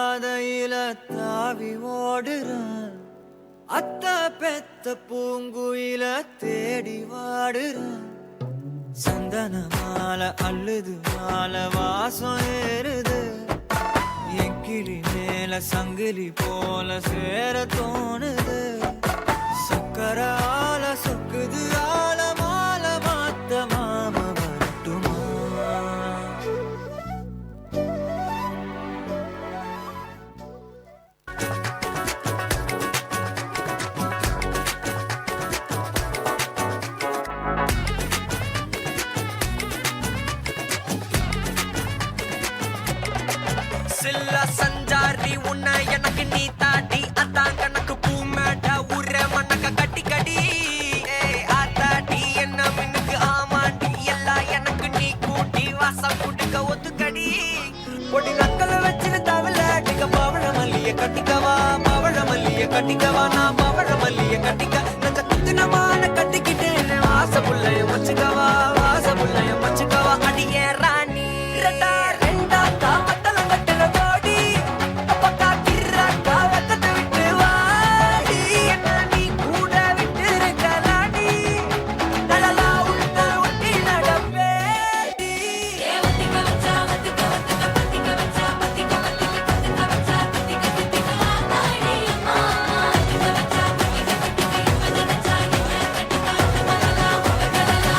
பாதையில தாவி ஓடுறான், அத்த பெத்த பூங்குயில தேடி வாடுறான். சந்தன மாலை அள்ளுது மாலை வாசம் ஏறுது, என் கிளி மேல சங்கிலி போல சேர தோணுது. சக்கர ஆல சொக்குது ஆல மால மாத்த மாம வரட்டுமா? சில்லா சஞ்சாரி உன்னை எனக்கு நீ தாண்டி அதான் கணக்கு பூமேட உர மண்ணக்க கட்டி கடி ஆத்தாடி என்ன மின்னுக்கு ஆமாண்டி எல்லாம் எனக்கு நீ கூட்டி வாசம் குடுக்க ஒத்துக்கடி பொடி நக்கல வச்சுன்னு தவள அடிக்க பவழ மல்லிய கட்டிக்கவா பவழ மல்லிய கட்டிக்கவா நான் பவழ மல்லிய கட்டிக்க நஞ்ச குத்துனமான கட்டிக்கிட்டேன் வாச புள்ளைய வச்சுக்கவா வாச புள்ளைய வச்சுக்கவா அடியே ராணி ரெண்டா ரெண்டா தாமத்தல கட்டுல போடி அப்பக்கா கிராக்கா வெக்கத்தை விட்டு வாடி என்ன நீ கூட விட்டு இருக்கலாடி நலலா உள்ள ஒட்டி நடப்பேடி தேவத்திக்க வச்சா வத்திக்க வத்திக்க பத்திக்க வச்சா பத்திக்க வத்திக்க பத்திக்க வச்சா பத்திக்க பத்திக்க ஆத்தாடி அம்மா வத்திக்க வச்சா பத்திக்க பத்திக்க இப்ப நினைச்சா என்ன கட்டிக்காட்டு மலலா உலகலலா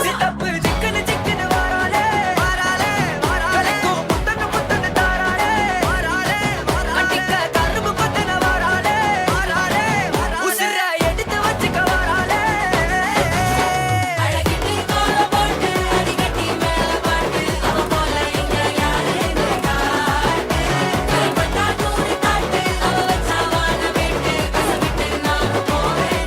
சித்தப்பு சிக்கனு சிக்கனு வாராலே வாராலே வாராலே முத்தன முத்தன தாராலே வாராலே வாராலே அடிக்க கரும்பு கொத்தன வாராலே வாராலே வாராலே உசிர எடுத்து வச்சுக்க வாராலே அழகிட்டு கோல போட்டு அடிக்கட்டி மேல பாட்டு அவ போல இங்க யாருன்னு காட்டு கைப்பட்டா நூறு காட்டு அவ வச்சா வாழ வேட்டு கசவிட்டு நானும் போவேன்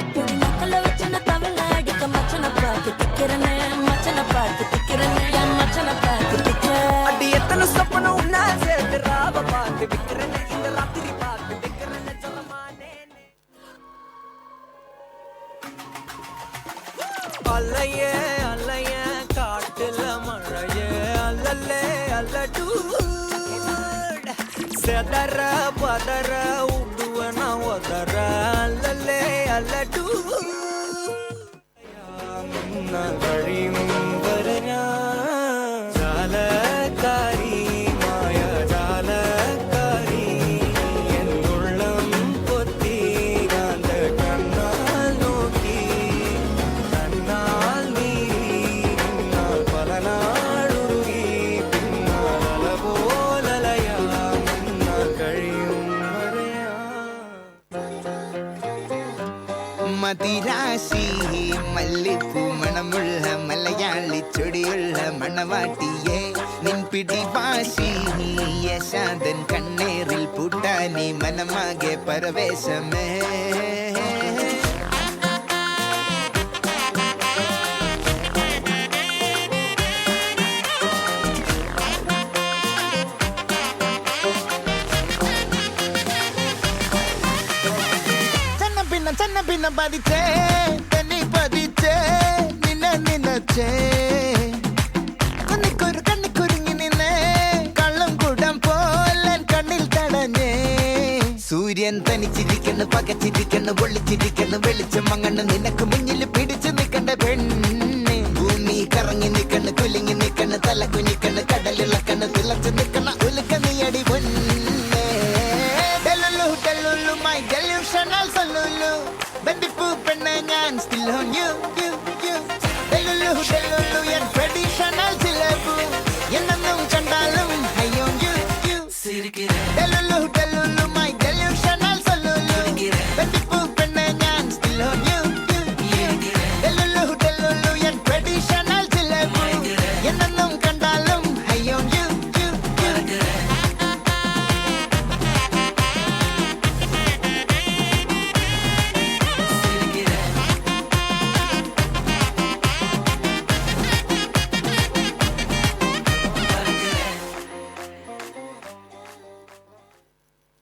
பொடி நக்கல வச்சுன தவள அடிக்க மச்சன பார்த்து திக்கிறனே மச்சன பார்த்து திக்கிறனே என் மச்சன பார்த்து திக்கிறேன் அடி எத்தனை சொப்பன உன்னா சேர்த்து ராவ பார்த்து விக்கிறேன் இந்த ராத்திரி பார்த்து விக்கிறேன் சொல்லமானே அல்லையே அல்லையே காட்டுல மழையே அல்லல்லே அல்லடூ செதற பதற உடுவன ஒதற அல்லல்லே அல்லடூ முன்ன வழியும் வரஞா ஜாலகாரி மாய ஜாலகாரி என் உள்ளம் பொத்தி அந்த கண்ணால் நோக்கி தன்னால் மீறி நின்னால் பல நாளுருகி பின்னால் அலபோலலையா முன்னால் கழியும் வரையா மதிராசி மல்லிப்பூ மணமுள்ள மலையாளி சொடியுள்ள மணவாட்டியே நின் பிடி வாசி யசாதன் கண்ணேரில் பூட்டானி மனமாக பரவேசமே சின்ன பின்ன பதிச்சே தண்ணி பதிச்சே நின்ன நினைச்சே கண்ணுக்குருங்கி நின்னே கள்ளம் கூடம் போல கண்ணில் தடഞ്ഞേ സൂര്യൻ തനിച്ചിരിക്കുന്നു പകച്ചിരിക്കുന്നു പൊള്ളിച്ചിരിക്കുന്നു വെളിച്ചം മങ്ങണ് നിനക്ക് മുന്നിൽ പിടിച്ചു നിൽക്കണ്ട പെണ്ണ് ഭൂമി കറങ്ങി നിൽക്കണ് കുലുങ്ങി നിൽക്കണ് തല കുനിക്കണ് കടലിളക്കണ് തിളച്ചു നിൽക്കണ ഉലുക്ക നീയടി പൊന്നെ ഡെല്ലുലു ഡെല്ലുലു മൈ ഡെല്യൂഷണൽ സൊല്ലുലു ബന്ദിപ്പൂ പെണ്ണെ ഞാൻ still on you delulu delulu എൻ ട്രഡീഷണൽ ജിലേബു എന്നും കണ്ടാലും high on you சிரிக்கிறேன் ഡെല്ലുലു